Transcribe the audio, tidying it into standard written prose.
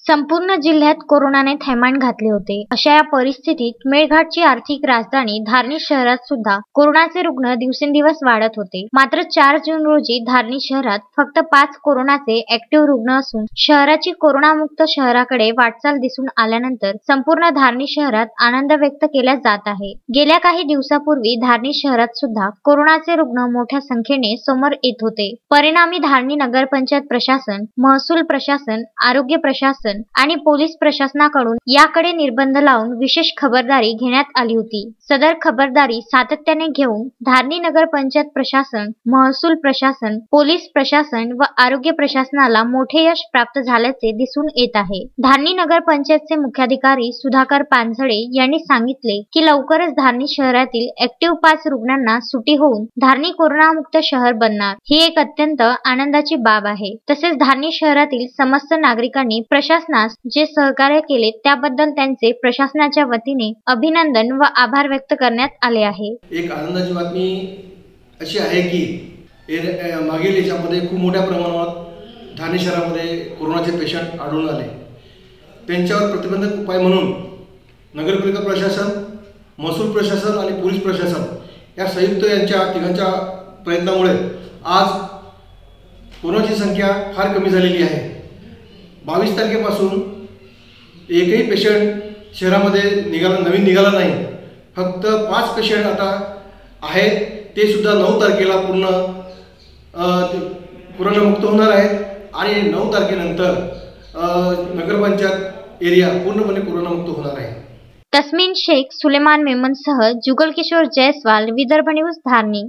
संपूर्ण जिल्ह्यात कोरोनाने थैमान घातले होते। अशा या परिस्थितीत मेळघाटची आर्थिक राजधानी धारणी शहरात सुद्धा कोरोनाचे रुग्ण दिवसेंदिवस वाढत होते। मात्र 4 जून रोजी धारणी शहरात फक्त 5 कोरोनाचे ऍक्टिव्ह रुग्ण असून शहराची कोरोनामुक्त शहराकडे वाटचाल दिसून आल्यानंतर संपूर्ण धारणी शहरात आनंद व्यक्त केला जात आहे। गेल्या काही दिवसापूर्वी धारणी शहरात सुद्धा कोरोनाचे रुग्ण मोठ्या संख्येने समोर येत होते। परिणामी धारणी नगरपंचायत प्रशासन, महसूल प्रशासन, आरोग्य प्रशासन आणि पोलीस प्रशासनाकडून याकडे निर्बंध लावून विशेष खबरदारी घेण्यात आली होती। सदर खबरदारी सातत्याने घेऊन धारणी नगर पंचायत प्रशासन, महसूल प्रशासन, पोलीस प्रशासन व आरोग्य प्रशासनाला मोठे यश प्राप्त झाल्याचे दिसून येत आहे। धारणी नगर पंचायतचे मुख्याधिकारी सुधाकर पानझडे यांनी सांगितले की लवकरच धारणी शहरातील ऍक्टिव्ह 5 रुग्णांना सुटी होऊन धारणी कोरोनामुक्त शहर बनणार, ही एक अत्यंत आनंदाची बाब आहे। तसेच धारणी शहरातील समस्त नागरिकांनी प्रशासनास जे सहकार्य केले त्याबद्दल त्यांचे प्रशासनाच्या वतीने अभिनंदन व आभार व्यक्त करण्यात आले आहे। एक आनंदाची बातमी अशी आहे की मागील याच्यामध्ये खूप मोठ्या प्रमाणात धारणी शहरामध्ये कोरोनाचे पेशंट आढळून आले। त्यांच्यावर प्रतिबंधक उपाय म्हणून नगरपालिका प्रशासन, महसूल प्रशासन आणि पोलीस प्रशासन या संयुक्त यांच्या तिघांच्या प्रयत्नामुळे आज कोरोनाची संख्या फार कमी झालेली आहे। 22 तारखेपासून एकही पेशंट शहरामध्ये नवीन निघाला नाही। फक्त 5 पेशंट आता आहेत, ते सुद्धा 9 तारखेला पूर्ण कोरोनामुक्त होणार आहेत आणि 9 तारखेनंतर नगरपंचायत एरिया पूर्णपणे कोरोनामुक्त होणार आहे। तस्मीन शेख, सुलेमान मेमनसह जुगल किशोर जयस्वाल, विदर्भ न्यूज, धारणी।